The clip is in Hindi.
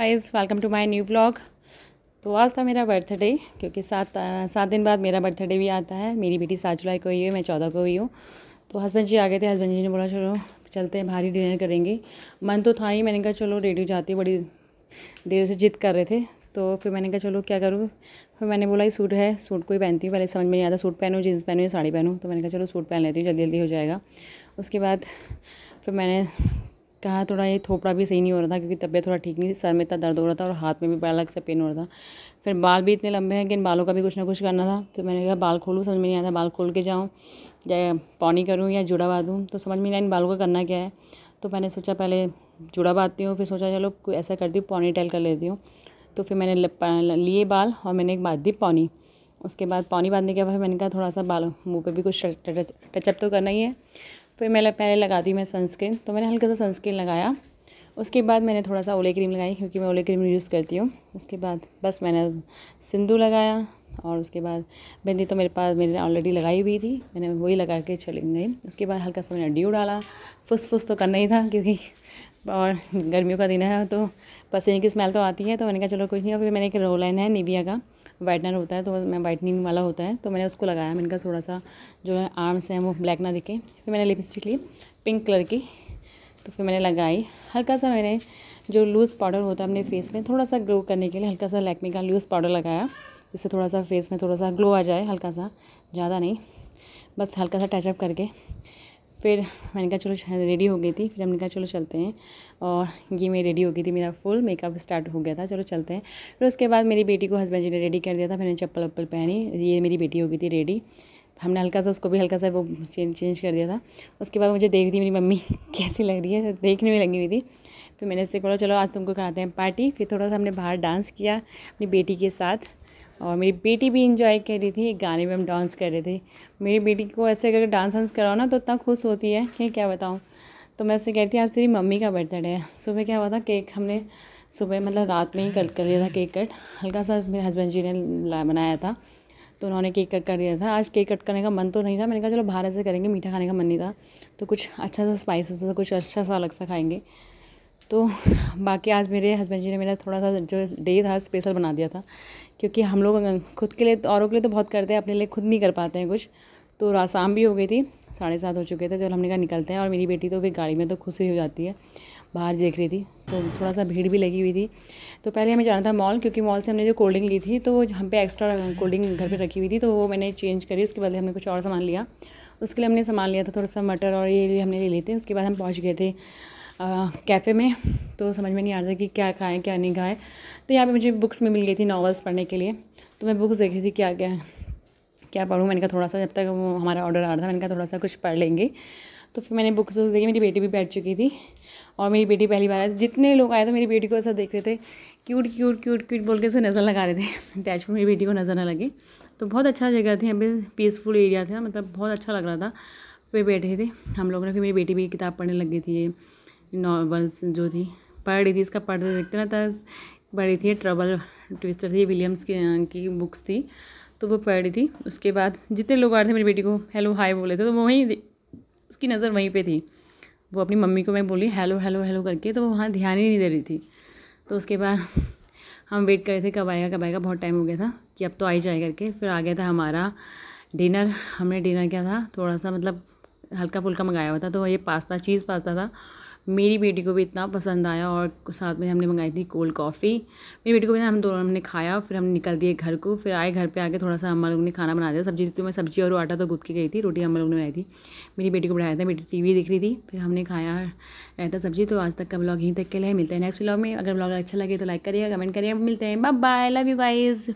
Guys welcome to my new vlog. तो आज था मेरा बर्थडे, क्योंकि सात दिन बाद मेरा बर्थडे भी आता है। मेरी बेटी 7 जुलाई को हुई है, मैं 14 को हुई हूँ। तो हस्बैंड जी आ गए थे। हस्बैंड जी ने बोला चलो चलते हैं, भारी डिनर करेंगे। मन तो था ही, मैंने कहा चलो रेडी हो जाती है, बड़ी देर से जिद कर रहे थे। तो फिर मैंने कहा चलो क्या करूँ। फिर मैंने बोला ये सूट है, सूट को ही पहनती हूँ। पहले समझ में नहीं आता सूट पहनूँ, जीन्स पहनूँ या साड़ी पहनूँ। तो मैंने कहा चलो सूट पहन लेती हूँ, जल्दी जल्दी हो जाएगा। उसके बाद फिर मैंने कहा थोड़ा ये थोपड़ा भी सही नहीं हो रहा था, क्योंकि तबीयत थोड़ा ठीक नहीं थी, सर में इतना दर्द हो रहा था और हाथ में भी बड़ा अलग से पेन हो रहा था। फिर बाल भी इतने लंबे हैं कि इन बालों का भी कुछ ना कुछ करना था। तो मैंने कहा बाल खोलूँ, समझ में नहीं आता बाल खोल के जाऊँ या पौनी करूँ या जुड़ा बांधूँ। तो समझ में नहीं आया इन बालों का करना क्या है। तो मैंने सोचा पहले जुड़ा बांधती हूँ, फिर सोचा चलो कोई ऐसा करती हूँ पौनी टेल कर लेती हूँ। तो फिर मैंने लिए बाल और मैंने एक बांध दी पौनी। उसके बाद पौनी बांधने के बाद मैंने कहा थोड़ा सा बाल मुँह पे भी कुछ टचअप तो करना ही है। फिर मैं पहले लगाती हूँ मैं सनस्क्रीन। तो मैंने हल्का सा सनस्क्रीन लगाया। उसके बाद मैंने थोड़ा सा ओले क्रीम लगाई, क्योंकि मैं ओले क्रीम यूज़ करती हूँ। उसके बाद बस मैंने सिंदूर लगाया और उसके बाद बिंदी तो मेरे पास मैंने ऑलरेडी लगाई हुई थी, मैंने वही लगा के चली गई। उसके बाद हल्का सा मैंने ड्यू डाला। फुस तो करना ही था, क्योंकि और गर्मियों का दिन है तो पसीने की स्मेल तो आती है। तो मैंने कहा चलो कुछ नहीं। और फिर मैंने एक रोलाइन है निविया का, वाइटनर होता है, तो मैं वाइटनिंग वाला होता है, तो मैंने उसको लगाया। मैंने कहा थोड़ा सा जो है आर्म्स हैं वो ब्लैक ना दिखे। फिर मैंने लिपस्टिक ली पिंक कलर की, तो फिर मैंने लगाई। हल्का सा मैंने जो लूज़ पाउडर होता है अपने फेस में थोड़ा सा ग्लो करने के लिए हल्का सा लैक्मे का लूज़ पाउडर लगाया, जिससे थोड़ा सा फेस में थोड़ा सा ग्लो आ जाए, हल्का सा, ज़्यादा नहीं, बस हल्का सा टचअप करके। फिर मैंने कहा चलो रेडी हो गई थी। फिर हमने कहा चलो चलते हैं, और ये मैं रेडी हो गई थी, मेरा फुल मेकअप स्टार्ट हो गया था, चलो चलते हैं। फिर उसके बाद मेरी बेटी को हस्बैंड जी ने रेडी कर दिया था। मैंने चप्पल वप्पल पहनी, ये मेरी बेटी हो गई थी रेडी। हमने हल्का सा उसको भी हल्का सा वो चेंज कर दिया था। उसके बाद मुझे देख दी मेरी मम्मी कैसी लग रही है, देखने में लगी हुई थी। फिर मैंने इससे बोला चलो आज तुमको कराते हैं पार्टी। फिर थोड़ा सा हमने बाहर डांस किया अपनी बेटी के साथ, और मेरी बेटी भी इंजॉय कर रही थी। एक गाने में हम डांस कर रहे थे। मेरी बेटी को ऐसे अगर डांस वांस कराओ ना तो इतना खुश होती है कि क्या बताऊँ। तो मैं उससे कहती आज तेरी मम्मी का बर्थडे है। सुबह क्या हुआ था, केक हमने सुबह मतलब रात में ही कट कर लिया था केक कट। हल्का सा मेरे हस्बैंड जी ने बनाया था, तो उन्होंने केक कट कर दिया था। आज केक कट करने का मन तो नहीं था, मैंने कहा चलो बाहर ऐसे करेंगे, मीठा खाने का मन नहीं था, तो कुछ अच्छा सा स्पाइसेस सा कुछ अच्छा सा अलग सा खाएंगे। तो बाकी आज मेरे हस्बैंड जी ने मेरा थोड़ा सा जो डे था स्पेशल बना दिया था, क्योंकि हम लोग खुद के लिए औरों के लिए तो बहुत करते हैं, अपने लिए खुद नहीं कर पाते हैं कुछ। तो रात शाम भी हो गई थी, 7:30 हो चुके थे जब हमने कहा निकलते हैं। और मेरी बेटी तो फिर गाड़ी में तो खुशी हो जाती है, बाहर देख रही थी, तो थोड़ा सा भीड़ भी लगी हुई थी। तो पहले हमें जाना था मॉल, क्योंकि मॉल से हमने जो कोल्ड ड्रिंक ली थी तो हम पे एक्स्ट्रा कोल्ड ड्रिंक घर पे रखी हुई थी, तो वो मैंने चेंज करी। उसके बाद हमने कुछ और सामान लिया, उसके लिए हमने सामान लिया था थोड़ा सा मटर और ये हमने ले लिए थे। उसके बाद हम पहुँच गए थे कैफ़े में। तो समझ में नहीं आ रहा था कि क्या खाएँ क्या नहीं खाएँ। तो यहाँ पे मुझे बुक्स में मिल गई थी नॉवेल्स पढ़ने के लिए, तो मैं बुक्स देख रही थी क्या पढ़ूँ। मैंने कहा थोड़ा सा, जब तक वो हमारा ऑर्डर आ रहा था मैंने कहा थोड़ा सा कुछ पढ़ लेंगे। तो फिर मैंने बुक्स देखी। मेरी बेटी भी बैठ चुकी थी, और मेरी बेटी पहली बार आई। जितने लोग आए थे मेरी बेटी को ऐसा देख रहे थे, क्यूट क्यूट क्यूट क्यूट बोल के ऐसे नज़र लगा रहे थे, टैच में मेरी बेटी को नज़र ना लगे। तो बहुत अच्छा जगह थी, यहाँ पे पीसफुल एरिया था, मतलब बहुत अच्छा लग रहा था। फिर बैठे थे हम लोग ने। फिर मेरी बेटी भी किताब पढ़ने लग गई थी, ये नॉवेल्स जो थी पढ़ रही थी। इसका पढ़ते देखते ना था पढ़ रही थी, ट्रबल ट्विस्टर थी, विलियम्स की बुक्स थी, तो वो पढ़ रही थी। उसके बाद जितने लोग आ रहे थे मेरी बेटी को हेलो हाय बोले थे, तो वो वहीं उसकी नज़र वहीं पे थी। वो अपनी मम्मी को मैं बोली हेलो हेलो हेलो करके, तो वो वहाँ ध्यान ही नहीं दे रही थी। तो उसके बाद हम वेट कर रहे थे कब आएगा, बहुत टाइम हो गया था कि अब तो आ ही जाए करके। फिर आ गया था हमारा डिनर। हमने डिनर किया था थोड़ा सा मतलब हल्का फुल्का मंगाया हुआ था, तो ये पास्ता, चीज़ पास्ता था। मेरी बेटी को भी इतना पसंद आया, और साथ में हमने मंगाई थी कोल्ड कॉफ़ी। मेरी बेटी को भी हम दोनों हमने खाया। फिर हम निकल दिए घर को। फिर आए घर पे आके थोड़ा सा हम लोग ने खाना बना दिया। सब्जी तो मैं सब्जी और आटा तो गूँथ के गई थी, रोटी हम लोग ने बनाई थी। मेरी बेटी को बढ़ाया था, बेटी टीवी देख रही थी। फिर हमने खाया रहता सब्जी। तो आज तक का ब्लॉग यहीं तक के लिए, मिलते हैं नेक्स्ट ब्लॉग में। अगर ब्लॉग अच्छा लगे तो लाइक करिएगा, कमेंट करिएगा। मिलते हैं, bye bye, love you guys.